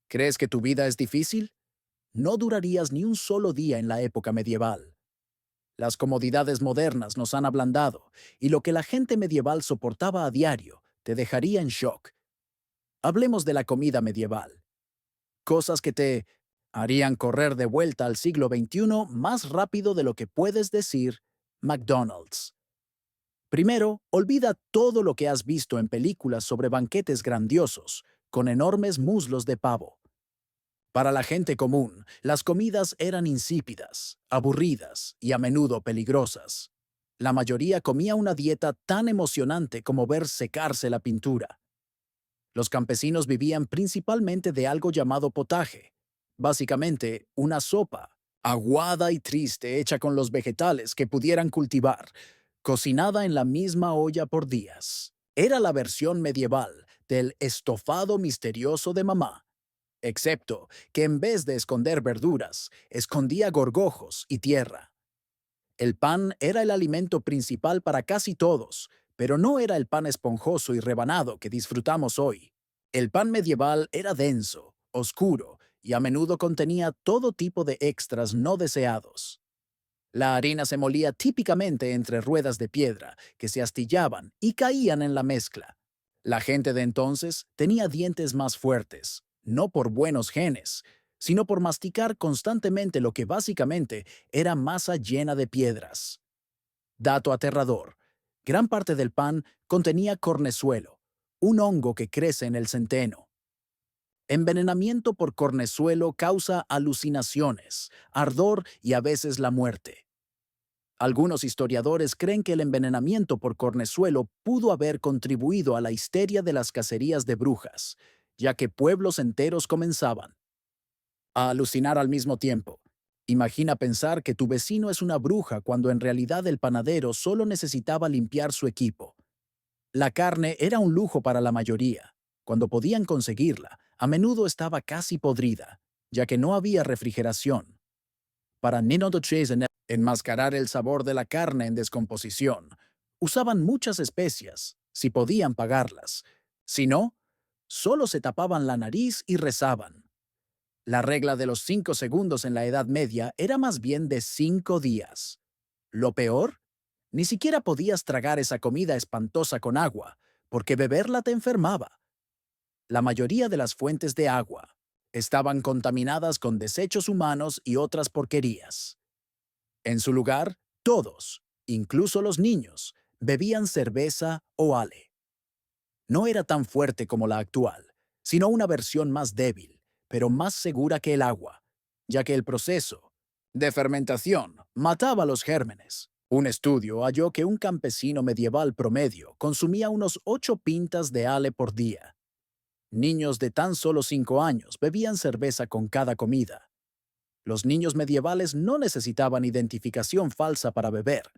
¿Crees que tu vida es difícil? No durarías ni un solo día en la época medieval. Las comodidades modernas nos han ablandado, y lo que la gente medieval soportaba a diario te dejaría en shock. Hablemos de la comida medieval. Cosas que te harían correr de vuelta al siglo XXI más rápido de lo que puedes decir McDonald's. Primero, olvida todo lo que has visto en películas sobre banquetes grandiosos, con enormes muslos de pavo. Para la gente común, las comidas eran insípidas, aburridas y a menudo peligrosas. La mayoría comía una dieta tan emocionante como ver secarse la pintura. Los campesinos vivían principalmente de algo llamado potaje, básicamente una sopa, aguada y triste hecha con los vegetales que pudieran cultivar, cocinada en la misma olla por días. Era la versión medieval del estofado misterioso de mamá, excepto que en vez de esconder verduras, escondía gorgojos y tierra. El pan era el alimento principal para casi todos, pero no era el pan esponjoso y rebanado que disfrutamos hoy. El pan medieval era denso, oscuro y a menudo contenía todo tipo de extras no deseados. La harina se molía típicamente entre ruedas de piedra que se astillaban y caían en la mezcla. La gente de entonces tenía dientes más fuertes, no por buenos genes, sino por masticar constantemente lo que básicamente era masa llena de piedras. Dato aterrador: gran parte del pan contenía cornezuelo, un hongo que crece en el centeno. Envenenamiento por cornezuelo causa alucinaciones, ardor y a veces la muerte. Algunos historiadores creen que el envenenamiento por cornezuelo pudo haber contribuido a la histeria de las cacerías de brujas, ya que pueblos enteros comenzaban a alucinar al mismo tiempo. Imagina pensar que tu vecino es una bruja cuando en realidad el panadero solo necesitaba limpiar su equipo. La carne era un lujo para la mayoría. Cuando podían conseguirla, a menudo estaba casi podrida, ya que no había refrigeración. Para enmascarar el sabor de la carne en descomposición, usaban muchas especias, si podían pagarlas. Si no, solo se tapaban la nariz y rezaban. La regla de los 5 segundos en la Edad Media era más bien de 5 días. Lo peor, ni siquiera podías tragar esa comida espantosa con agua, porque beberla te enfermaba. La mayoría de las fuentes de agua estaban contaminadas con desechos humanos y otras porquerías. En su lugar, todos, incluso los niños, bebían cerveza o ale. No era tan fuerte como la actual, sino una versión más débil, pero más segura que el agua, ya que el proceso de fermentación mataba los gérmenes. Un estudio halló que un campesino medieval promedio consumía unos 8 pintas de ale por día. Niños de tan solo 5 años bebían cerveza con cada comida. Los niños medievales no necesitaban identificación falsa para beber.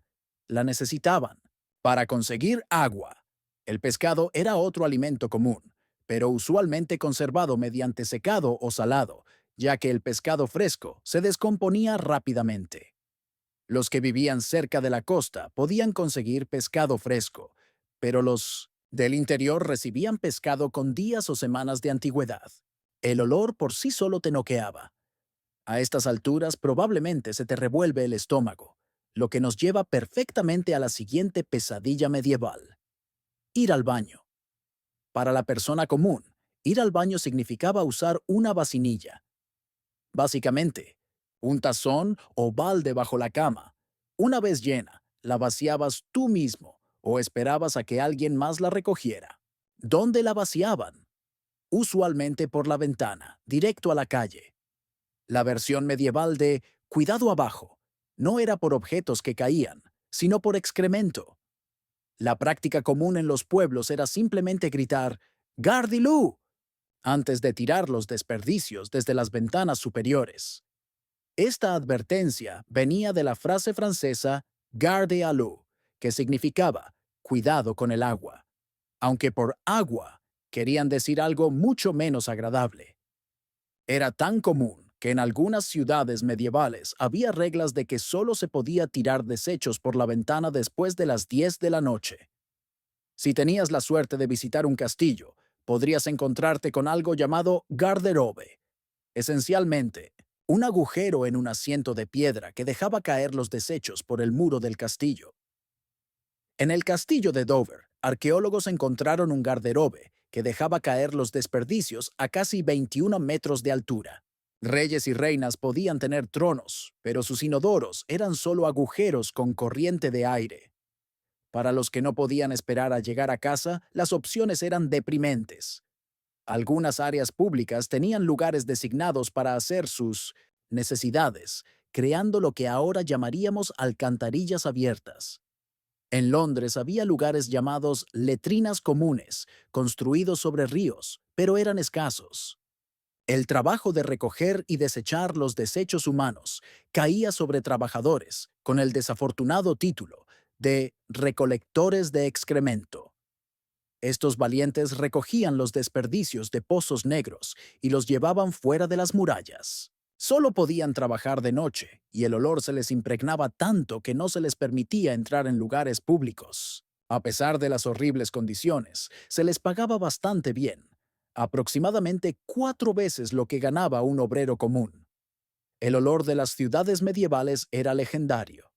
La necesitaban para conseguir agua. El pescado era otro alimento común, pero usualmente conservado mediante secado o salado, ya que el pescado fresco se descomponía rápidamente. Los que vivían cerca de la costa podían conseguir pescado fresco, pero los del interior recibían pescado con días o semanas de antigüedad. El olor por sí solo te noqueaba. A estas alturas probablemente se te revuelve el estómago, lo que nos lleva perfectamente a la siguiente pesadilla medieval: ir al baño. Para la persona común, ir al baño significaba usar una vasinilla. Básicamente, un tazón o balde bajo la cama. Una vez llena, la vaciabas tú mismo o esperabas a que alguien más la recogiera. ¿Dónde la vaciaban? Usualmente por la ventana, directo a la calle. La versión medieval de cuidado abajo no era por objetos que caían, sino por excremento. La práctica común en los pueblos era simplemente gritar «Gardilú» antes de tirar los desperdicios desde las ventanas superiores. Esta advertencia venía de la frase francesa «garde à l'eau», que significaba «cuidado con el agua», aunque por agua querían decir algo mucho menos agradable. Era tan común que en algunas ciudades medievales había reglas de que solo se podía tirar desechos por la ventana después de las 10 de la noche. Si tenías la suerte de visitar un castillo, podrías encontrarte con algo llamado garderobe, Esencialmente, un agujero en un asiento de piedra que dejaba caer los desechos por el muro del castillo. En el castillo de Dover, arqueólogos encontraron un garderobe que dejaba caer los desperdicios a casi 21 metros de altura. Reyes y reinas podían tener tronos, pero sus inodoros eran solo agujeros con corriente de aire. Para los que no podían esperar a llegar a casa, las opciones eran deprimentes. Algunas áreas públicas tenían lugares designados para hacer sus necesidades, creando lo que ahora llamaríamos alcantarillas abiertas. En Londres había lugares llamados letrinas comunes, construidos sobre ríos, pero eran escasos. El trabajo de recoger y desechar los desechos humanos caía sobre trabajadores, con el desafortunado título de recolectores de excremento. Estos valientes recogían los desperdicios de pozos negros y los llevaban fuera de las murallas. Solo podían trabajar de noche, y el olor se les impregnaba tanto que no se les permitía entrar en lugares públicos. A pesar de las horribles condiciones, se les pagaba bastante bien, aproximadamente 4 veces lo que ganaba un obrero común. El olor de las ciudades medievales era legendario.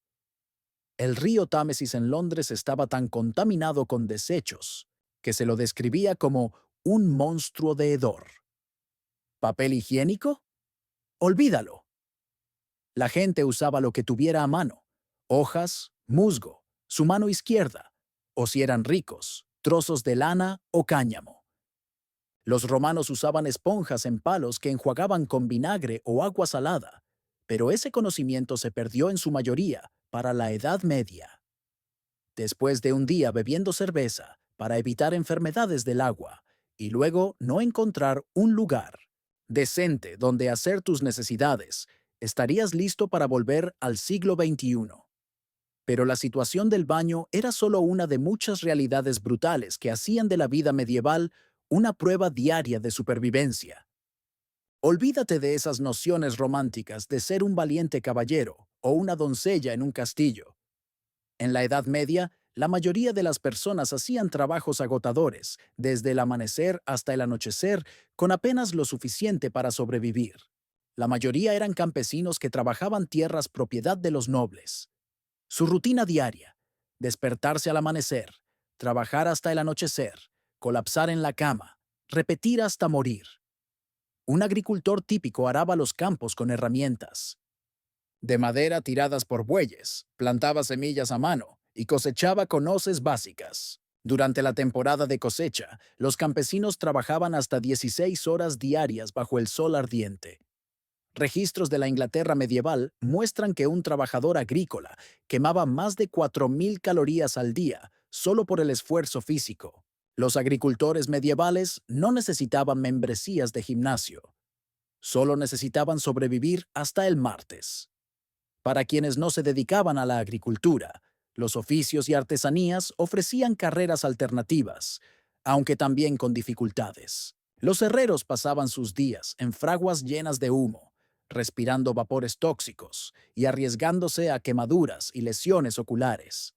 El río Támesis en Londres estaba tan contaminado con desechos que se lo describía como un monstruo de hedor. ¿Papel higiénico? Olvídalo. La gente usaba lo que tuviera a mano: hojas, musgo, su mano izquierda, o si eran ricos, trozos de lana o cáñamo. Los romanos usaban esponjas en palos que enjuagaban con vinagre o agua salada, pero ese conocimiento se perdió en su mayoría para la Edad Media. Después de un día bebiendo cerveza para evitar enfermedades del agua y luego no encontrar un lugar decente donde hacer tus necesidades, estarías listo para volver al siglo XXI. Pero la situación del baño era solo una de muchas realidades brutales que hacían de la vida medieval una prueba diaria de supervivencia. Olvídate de esas nociones románticas de ser un valiente caballero o una doncella en un castillo. En la Edad Media, la mayoría de las personas hacían trabajos agotadores, desde el amanecer hasta el anochecer, con apenas lo suficiente para sobrevivir. La mayoría eran campesinos que trabajaban tierras propiedad de los nobles. Su rutina diaria: despertarse al amanecer, trabajar hasta el anochecer, colapsar en la cama, repetir hasta morir. Un agricultor típico araba los campos con herramientas de madera tiradas por bueyes, plantaba semillas a mano y cosechaba con hoces básicas. Durante la temporada de cosecha, los campesinos trabajaban hasta 16 horas diarias bajo el sol ardiente. Registros de la Inglaterra medieval muestran que un trabajador agrícola quemaba más de 4.000 calorías al día solo por el esfuerzo físico. Los agricultores medievales no necesitaban membresías de gimnasio, solo necesitaban sobrevivir hasta el martes. Para quienes no se dedicaban a la agricultura, los oficios y artesanías ofrecían carreras alternativas, aunque también con dificultades. Los herreros pasaban sus días en fraguas llenas de humo, respirando vapores tóxicos y arriesgándose a quemaduras y lesiones oculares.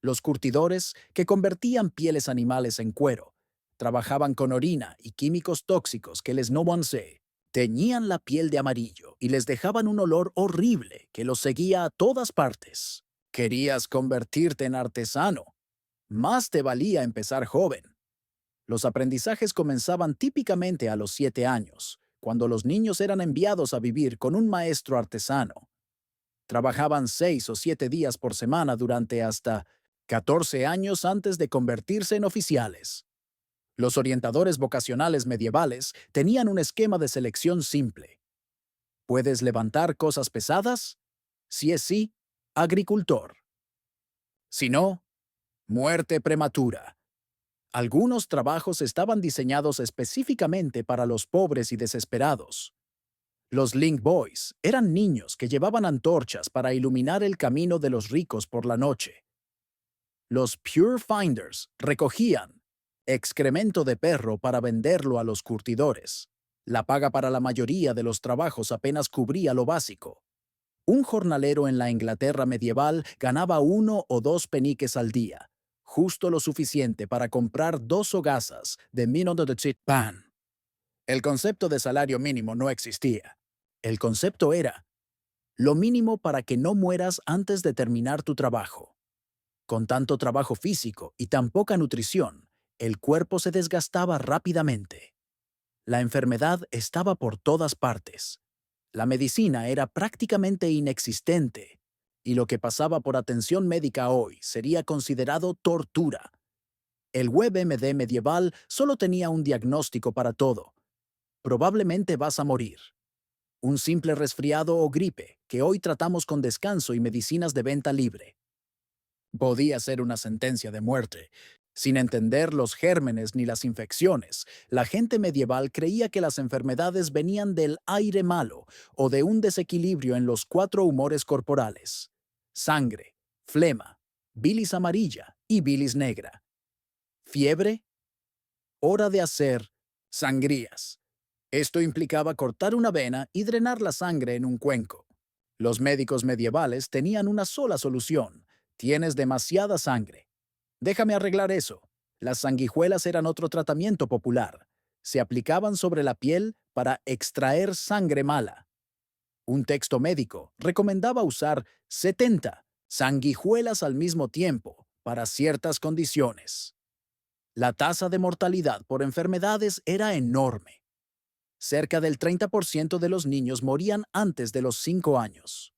Los curtidores, que convertían pieles animales en cuero, trabajaban con orina y químicos tóxicos que les nomancé. Teñían la piel de amarillo y les dejaban un olor horrible que los seguía a todas partes. ¿Querías convertirte en artesano? Más te valía empezar joven. Los aprendizajes comenzaban típicamente a los 7 años, cuando los niños eran enviados a vivir con un maestro artesano. Trabajaban 6 o 7 días por semana durante hasta 14 años antes de convertirse en oficiales. Los orientadores vocacionales medievales tenían un esquema de selección simple. ¿Puedes levantar cosas pesadas? Si es sí, agricultor. Si no, muerte prematura. Algunos trabajos estaban diseñados específicamente para los pobres y desesperados. Los Link Boys eran niños que llevaban antorchas para iluminar el camino de los ricos por la noche. Los Pure Finders recogían excremento de perro para venderlo a los curtidores. La paga para la mayoría de los trabajos apenas cubría lo básico. Un jornalero en la Inglaterra medieval ganaba 1 o 2 peniques al día, justo lo suficiente para comprar 2 hogazas de mino de pan. El concepto de salario mínimo no existía. El concepto era lo mínimo para que no mueras antes de terminar tu trabajo. Con tanto trabajo físico y tan poca nutrición, el cuerpo se desgastaba rápidamente. La enfermedad estaba por todas partes. La medicina era prácticamente inexistente, y lo que pasaba por atención médica hoy sería considerado tortura. El WebMD medieval solo tenía un diagnóstico para todo. Probablemente vas a morir. Un simple resfriado o gripe, que hoy tratamos con descanso y medicinas de venta libre. Podía ser una sentencia de muerte. Sin entender los gérmenes ni las infecciones, la gente medieval creía que las enfermedades venían del aire malo o de un desequilibrio en los cuatro humores corporales: sangre, flema, bilis amarilla y bilis negra. Fiebre, hora de hacer sangrías. Esto implicaba cortar una vena y drenar la sangre en un cuenco. Los médicos medievales tenían una sola solución: tienes demasiada sangre. Déjame arreglar eso. Las sanguijuelas eran otro tratamiento popular. Se aplicaban sobre la piel para extraer sangre mala. Un texto médico recomendaba usar 70 sanguijuelas al mismo tiempo para ciertas condiciones. La tasa de mortalidad por enfermedades era enorme. Cerca del 30% de los niños morían antes de los 5 años.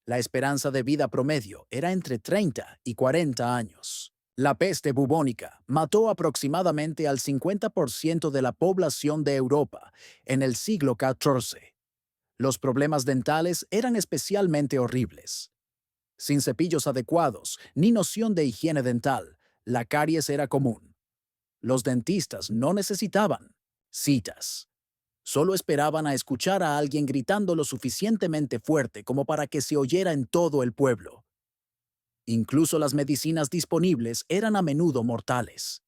La esperanza de vida promedio era entre 30 y 40 años. La peste bubónica mató aproximadamente al 50% de la población de Europa en el siglo XIV. Los problemas dentales eran especialmente horribles. Sin cepillos adecuados ni noción de higiene dental, la caries era común. Los dentistas no necesitaban citas. Solo esperaban a escuchar a alguien gritando lo suficientemente fuerte como para que se oyera en todo el pueblo. Incluso las medicinas disponibles eran a menudo mortales.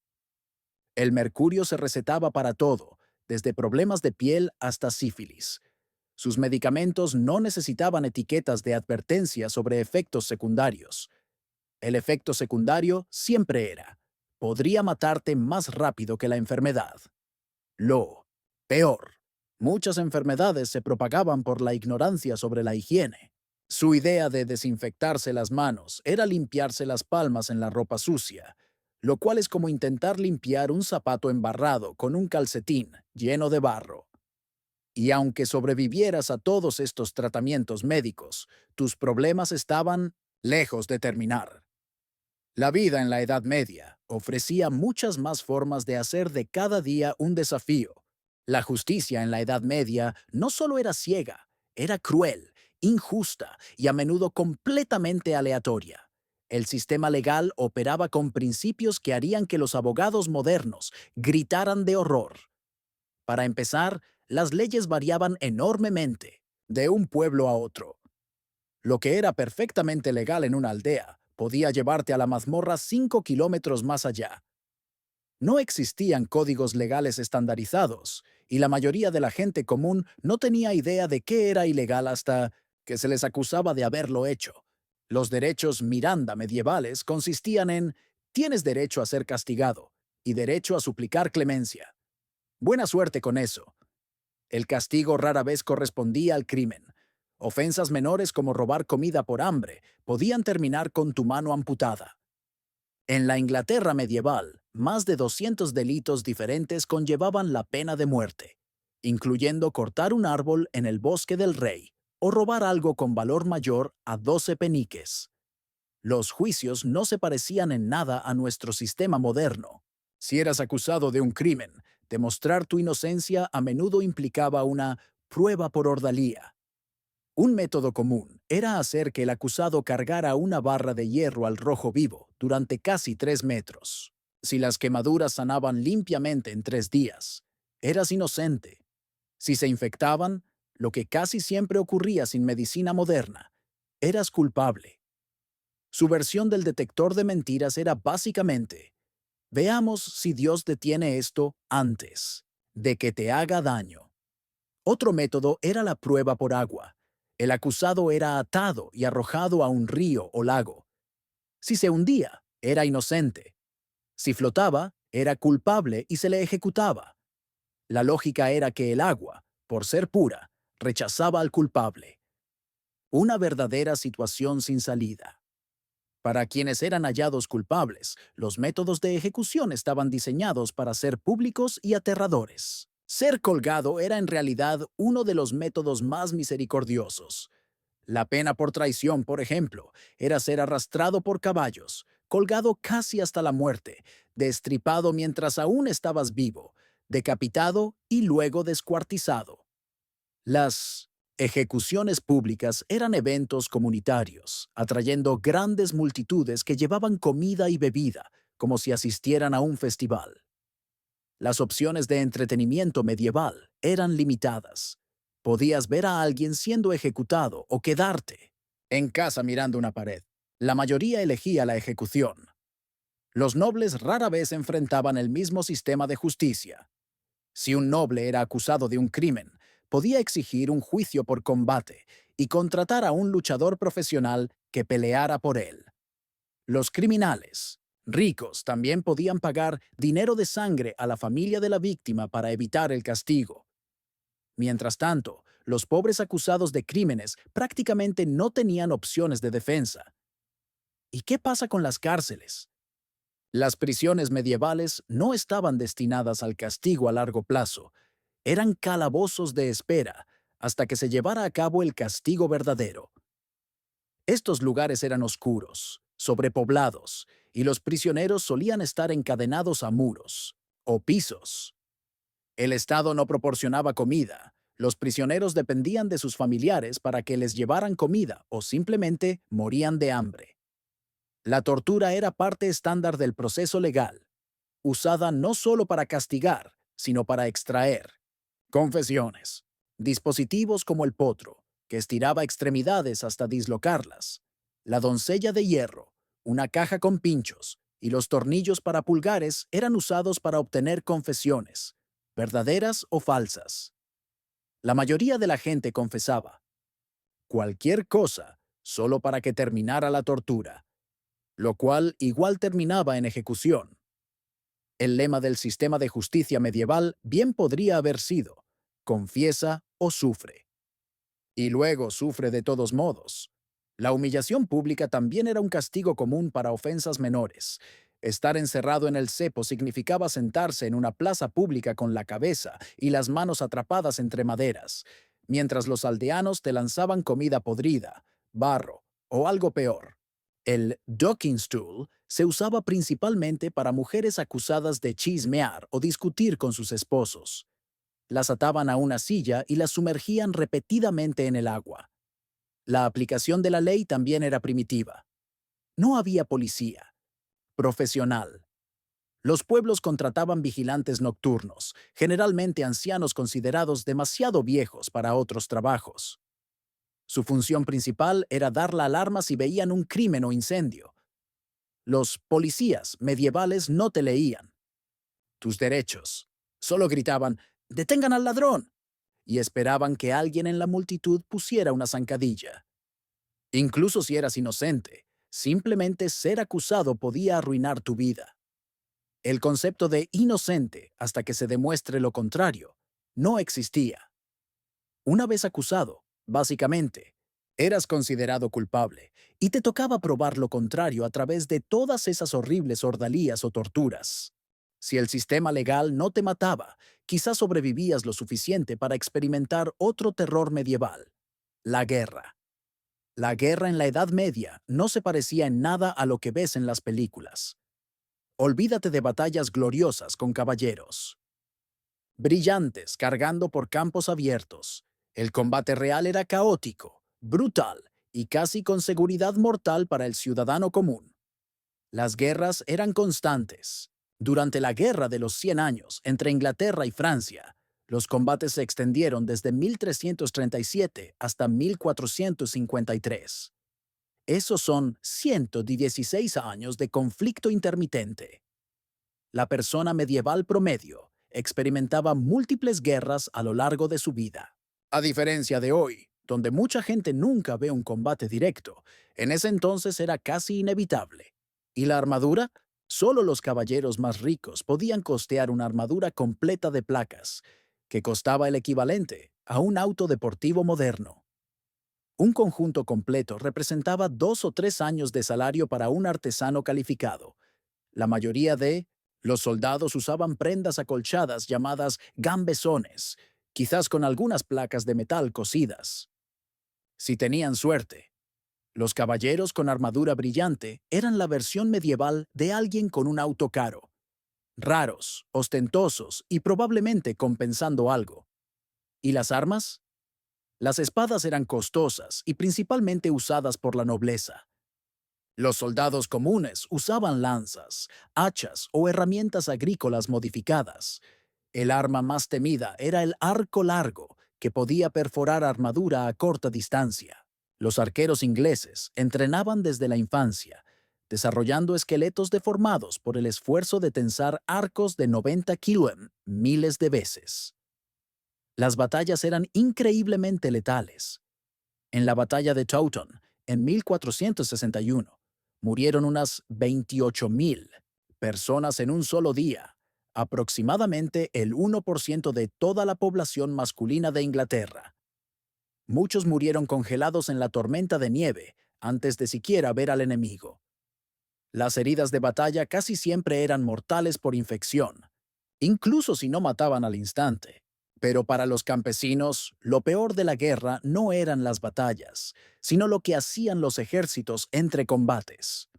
El mercurio se recetaba para todo, desde problemas de piel hasta sífilis. Sus medicamentos no necesitaban etiquetas de advertencia sobre efectos secundarios. El efecto secundario siempre era: podría matarte más rápido que la enfermedad. Lo peor: muchas enfermedades se propagaban por la ignorancia sobre la higiene. Su idea de desinfectarse las manos era limpiarse las palmas en la ropa sucia, lo cual es como intentar limpiar un zapato embarrado con un calcetín lleno de barro. Y aunque sobrevivieras a todos estos tratamientos médicos, tus problemas estaban lejos de terminar. La vida en la Edad Media ofrecía muchas más formas de hacer de cada día un desafío. La justicia en la Edad Media no solo era ciega, era cruel, injusta y a menudo completamente aleatoria. El sistema legal operaba con principios que harían que los abogados modernos gritaran de horror. Para empezar, las leyes variaban enormemente, de un pueblo a otro. Lo que era perfectamente legal en una aldea podía llevarte a la mazmorra 5 kilómetros más allá. No existían códigos legales estandarizados, y la mayoría de la gente común no tenía idea de qué era ilegal hasta que se les acusaba de haberlo hecho. Los derechos Miranda medievales consistían en: tienes derecho a ser castigado y derecho a suplicar clemencia. Buena suerte con eso. El castigo rara vez correspondía al crimen. Ofensas menores como robar comida por hambre podían terminar con tu mano amputada. En la Inglaterra medieval, más de 200 delitos diferentes conllevaban la pena de muerte, incluyendo cortar un árbol en el bosque del rey o robar algo con valor mayor a 12 peniques. Los juicios no se parecían en nada a nuestro sistema moderno. Si eras acusado de un crimen, demostrar tu inocencia a menudo implicaba una prueba por ordalía. Un método común era hacer que el acusado cargara una barra de hierro al rojo vivo durante casi 3 metros. Si las quemaduras sanaban limpiamente en 3 días, eras inocente. Si se infectaban, lo que casi siempre ocurría sin medicina moderna, eras culpable. Su versión del detector de mentiras era básicamente: veamos si Dios detiene esto antes de que te haga daño. Otro método era la prueba por agua. El acusado era atado y arrojado a un río o lago. Si se hundía, era inocente. Si flotaba, era culpable y se le ejecutaba. La lógica era que el agua, por ser pura, rechazaba al culpable. Una verdadera situación sin salida. Para quienes eran hallados culpables, los métodos de ejecución estaban diseñados para ser públicos y aterradores. Ser colgado era en realidad uno de los métodos más misericordiosos. La pena por traición, por ejemplo, era ser arrastrado por caballos, colgado casi hasta la muerte, destripado mientras aún estabas vivo, decapitado y luego descuartizado. Las ejecuciones públicas eran eventos comunitarios, atrayendo grandes multitudes que llevaban comida y bebida, como si asistieran a un festival. Las opciones de entretenimiento medieval eran limitadas. Podías ver a alguien siendo ejecutado o quedarte en casa mirando una pared. La mayoría elegía la ejecución. Los nobles rara vez enfrentaban el mismo sistema de justicia. Si un noble era acusado de un crimen, podía exigir un juicio por combate y contratar a un luchador profesional que peleara por él. Los criminales, ricos, también podían pagar dinero de sangre a la familia de la víctima para evitar el castigo. Mientras tanto, los pobres acusados de crímenes prácticamente no tenían opciones de defensa. ¿Y qué pasa con las cárceles? Las prisiones medievales no estaban destinadas al castigo a largo plazo, eran calabozos de espera hasta que se llevara a cabo el castigo verdadero. Estos lugares eran oscuros, sobrepoblados, y los prisioneros solían estar encadenados a muros o pisos. El Estado no proporcionaba comida. Los prisioneros dependían de sus familiares para que les llevaran comida o simplemente morían de hambre. La tortura era parte estándar del proceso legal, usada no solo para castigar, sino para extraer confesiones. Dispositivos como el potro, que estiraba extremidades hasta dislocarlas. La doncella de hierro, una caja con pinchos, y los tornillos para pulgares eran usados para obtener confesiones, verdaderas o falsas. La mayoría de la gente confesaba cualquier cosa solo para que terminara la tortura, lo cual igual terminaba en ejecución. El lema del sistema de justicia medieval bien podría haber sido confiesa o sufre. Y luego sufre de todos modos. La humillación pública también era un castigo común para ofensas menores. Estar encerrado en el cepo significaba sentarse en una plaza pública con la cabeza y las manos atrapadas entre maderas, mientras los aldeanos te lanzaban comida podrida, barro o algo peor. El docking stool se usaba principalmente para mujeres acusadas de chismear o discutir con sus esposos. Las ataban a una silla y las sumergían repetidamente en el agua. La aplicación de la ley también era primitiva. No había policía. Profesional. Los pueblos contrataban vigilantes nocturnos, generalmente ancianos considerados demasiado viejos para otros trabajos. Su función principal era dar la alarma si veían un crimen o incendio. Los policías medievales no te leían tus derechos. Solo gritaban, ¡detengan al ladrón! Y esperaban que alguien en la multitud pusiera una zancadilla. Incluso si eras inocente, simplemente ser acusado podía arruinar tu vida. El concepto de inocente hasta que se demuestre lo contrario no existía. Una vez acusado, básicamente, eras considerado culpable y te tocaba probar lo contrario a través de todas esas horribles ordalías o torturas. Si el sistema legal no te mataba, quizás sobrevivías lo suficiente para experimentar otro terror medieval: la guerra. La guerra en la Edad Media no se parecía en nada a lo que ves en las películas. Olvídate de batallas gloriosas con caballeros brillantes cargando por campos abiertos. El combate real era caótico, brutal y casi con seguridad mortal para el ciudadano común. Las guerras eran constantes. Durante la Guerra de los 100 Años entre Inglaterra y Francia, los combates se extendieron desde 1337 hasta 1453. Esos son 116 años de conflicto intermitente. La persona medieval promedio experimentaba múltiples guerras a lo largo de su vida. A diferencia de hoy, donde mucha gente nunca ve un combate directo, en ese entonces era casi inevitable. ¿Y la armadura? Solo los caballeros más ricos podían costear una armadura completa de placas, que costaba el equivalente a un auto deportivo moderno. Un conjunto completo representaba 2 o 3 años de salario para un artesano calificado. La mayoría de los soldados usaban prendas acolchadas llamadas gambesones, quizás con algunas placas de metal cosidas. Si tenían suerte, los caballeros con armadura brillante eran la versión medieval de alguien con un auto caro, raros, ostentosos y probablemente compensando algo. ¿Y las armas? Las espadas eran costosas y principalmente usadas por la nobleza. Los soldados comunes usaban lanzas, hachas o herramientas agrícolas modificadas. El arma más temida era el arco largo, que podía perforar armadura a corta distancia. Los arqueros ingleses entrenaban desde la infancia, desarrollando esqueletos deformados por el esfuerzo de tensar arcos de 90 km miles de veces. Las batallas eran increíblemente letales. En la batalla de Towton, en 1461, murieron unas 28.000 personas en un solo día, aproximadamente el 1% de toda la población masculina de Inglaterra. Muchos murieron congelados en la tormenta de nieve antes de siquiera ver al enemigo. Las heridas de batalla casi siempre eran mortales por infección, incluso si no mataban al instante. Pero para los campesinos, lo peor de la guerra no eran las batallas, sino lo que hacían los ejércitos entre combates.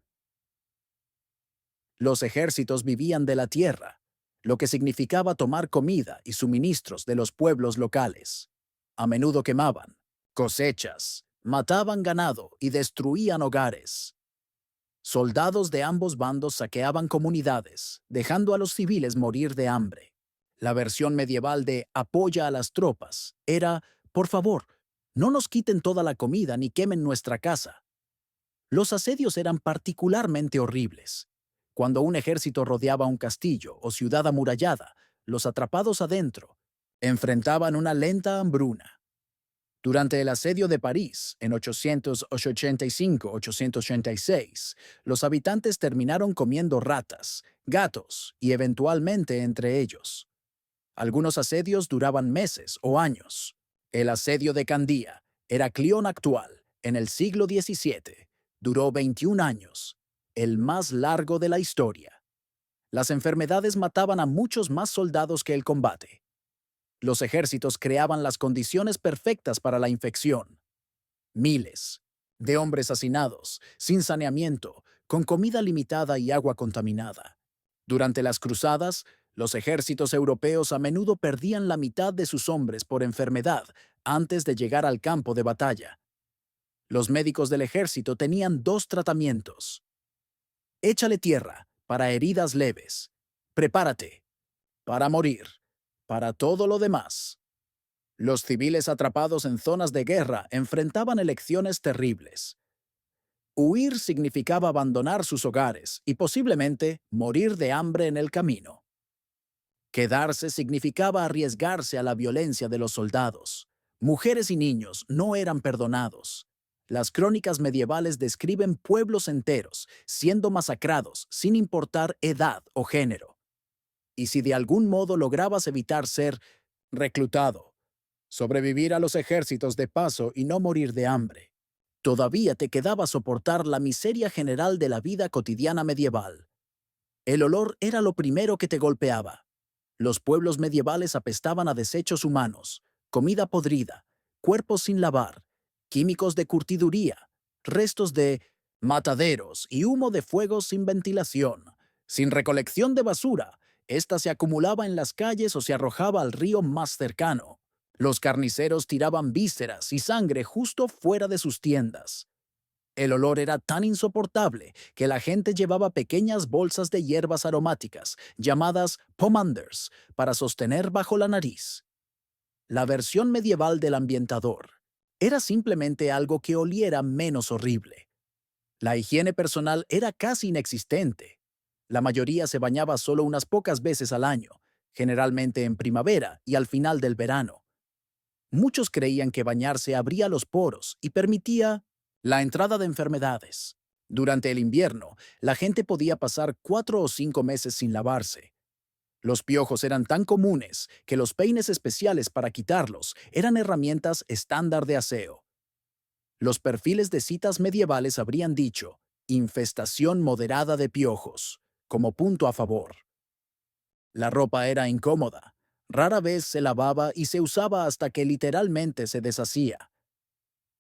Los ejércitos vivían de la tierra, lo que significaba tomar comida y suministros de los pueblos locales. A menudo quemaban cosechas, mataban ganado y destruían hogares. Soldados de ambos bandos saqueaban comunidades, dejando a los civiles morir de hambre. La versión medieval de apoya a las tropas era, por favor, no nos quiten toda la comida ni quemen nuestra casa. Los asedios eran particularmente horribles. Cuando un ejército rodeaba un castillo o ciudad amurallada, los atrapados adentro enfrentaban una lenta hambruna. Durante el asedio de París, en 885-886, los habitantes terminaron comiendo ratas, gatos y eventualmente entre ellos. Algunos asedios duraban meses o años. El asedio de Candía, Heraclión actual, en el siglo XVII, duró 21 años, el más largo de la historia. Las enfermedades mataban a muchos más soldados que el combate. Los ejércitos creaban las condiciones perfectas para la infección. Miles de hombres hacinados, sin saneamiento, con comida limitada y agua contaminada. Durante las cruzadas, los ejércitos europeos a menudo perdían la mitad de sus hombres por enfermedad antes de llegar al campo de batalla. Los médicos del ejército tenían dos tratamientos. Échale tierra para heridas leves. Prepárate para morir. Para todo lo demás. Los civiles atrapados en zonas de guerra enfrentaban elecciones terribles. Huir significaba abandonar sus hogares y posiblemente morir de hambre en el camino. Quedarse significaba arriesgarse a la violencia de los soldados. Mujeres y niños no eran perdonados. Las crónicas medievales describen pueblos enteros siendo masacrados sin importar edad o género. Y si de algún modo lograbas evitar ser reclutado, sobrevivir a los ejércitos de paso y no morir de hambre, todavía te quedaba soportar la miseria general de la vida cotidiana medieval. El olor era lo primero que te golpeaba. Los pueblos medievales apestaban a desechos humanos, comida podrida, cuerpos sin lavar, químicos de curtiduría, restos de mataderos y humo de fuegos sin ventilación. Sin recolección de basura, esta se acumulaba en las calles o se arrojaba al río más cercano. Los carniceros tiraban vísceras y sangre justo fuera de sus tiendas. El olor era tan insoportable que la gente llevaba pequeñas bolsas de hierbas aromáticas, llamadas pomanders, para sostener bajo la nariz. La versión medieval del ambientador era simplemente algo que oliera menos horrible. La higiene personal era casi inexistente. La mayoría se bañaba solo unas pocas veces al año, generalmente en primavera y al final del verano. Muchos creían que bañarse abría los poros y permitía la entrada de enfermedades. Durante el invierno, la gente podía pasar 4 o 5 meses sin lavarse. Los piojos eran tan comunes que los peines especiales para quitarlos eran herramientas estándar de aseo. Los perfiles de citas medievales habrían dicho, infestación moderada de piojos, como punto a favor. La ropa era incómoda. Rara vez se lavaba y se usaba hasta que literalmente se deshacía.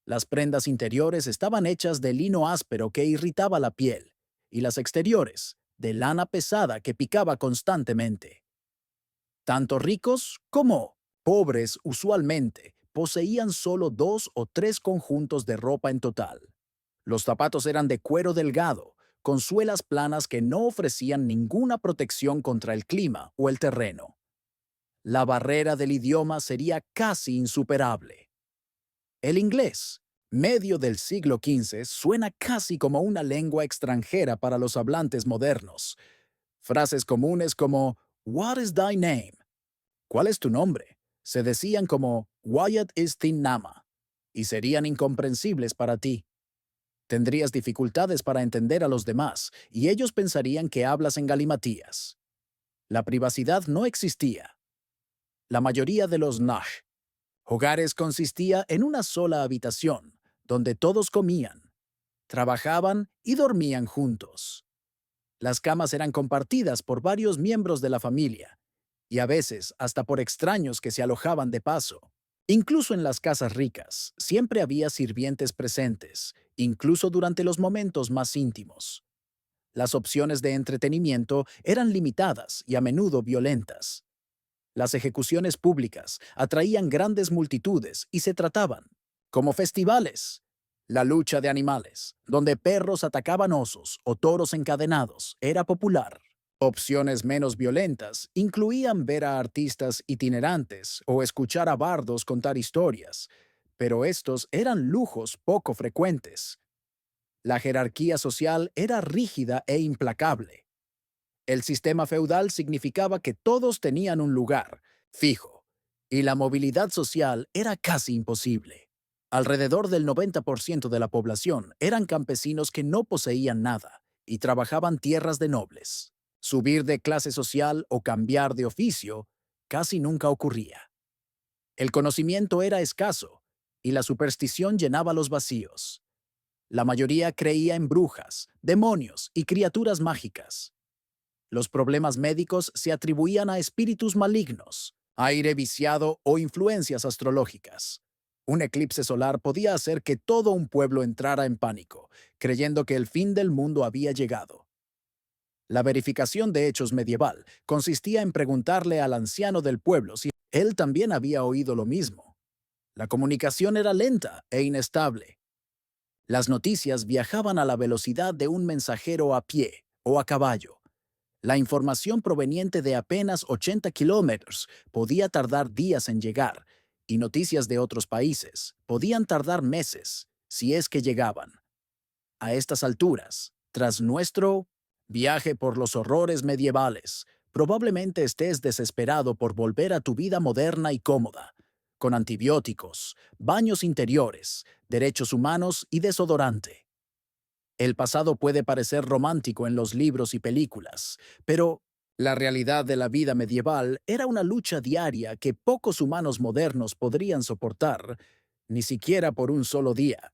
Las prendas interiores estaban hechas de lino áspero que irritaba la piel, y las exteriores, de lana pesada que picaba constantemente. Tanto ricos como pobres usualmente poseían solo 2 o 3 conjuntos de ropa en total. Los zapatos eran de cuero delgado, con suelas planas que no ofrecían ninguna protección contra el clima o el terreno. La barrera del idioma sería casi insuperable. El inglés, medio del siglo XV, suena casi como una lengua extranjera para los hablantes modernos. Frases comunes como "What is thy name?", ¿cuál es tu nombre?, se decían como "Wyatt is thy nama" y serían incomprensibles para ti. Tendrías dificultades para entender a los demás y ellos pensarían que hablas en galimatías. La privacidad no existía. La mayoría de los Naj hogares consistía en una sola habitación, donde todos comían, trabajaban y dormían juntos. Las camas eran compartidas por varios miembros de la familia, y a veces hasta por extraños que se alojaban de paso. Incluso en las casas ricas, siempre había sirvientes presentes, incluso durante los momentos más íntimos. Las opciones de entretenimiento eran limitadas y a menudo violentas. Las ejecuciones públicas atraían grandes multitudes y se trataban como festivales. La lucha de animales, donde perros atacaban osos o toros encadenados, era popular. Opciones menos violentas incluían ver a artistas itinerantes o escuchar a bardos contar historias, pero estos eran lujos poco frecuentes. La jerarquía social era rígida e implacable. El sistema feudal significaba que todos tenían un lugar fijo, y la movilidad social era casi imposible. Alrededor del 90% de la población eran campesinos que no poseían nada y trabajaban tierras de nobles. Subir de clase social o cambiar de oficio casi nunca ocurría. El conocimiento era escaso y la superstición llenaba los vacíos. La mayoría creía en brujas, demonios y criaturas mágicas. Los problemas médicos se atribuían a espíritus malignos, aire viciado o influencias astrológicas. Un eclipse solar podía hacer que todo un pueblo entrara en pánico, creyendo que el fin del mundo había llegado. La verificación de hechos medieval consistía en preguntarle al anciano del pueblo si él también había oído lo mismo. La comunicación era lenta e inestable. Las noticias viajaban a la velocidad de un mensajero a pie o a caballo. La información proveniente de apenas 80 kilómetros podía tardar días en llegar, y noticias de otros países podían tardar meses, si es que llegaban. A estas alturas, tras nuestro viaje por los horrores medievales, probablemente estés desesperado por volver a tu vida moderna y cómoda, con antibióticos, baños interiores, derechos humanos y desodorante. El pasado puede parecer romántico en los libros y películas, pero la realidad de la vida medieval era una lucha diaria que pocos humanos modernos podrían soportar, ni siquiera por un solo día.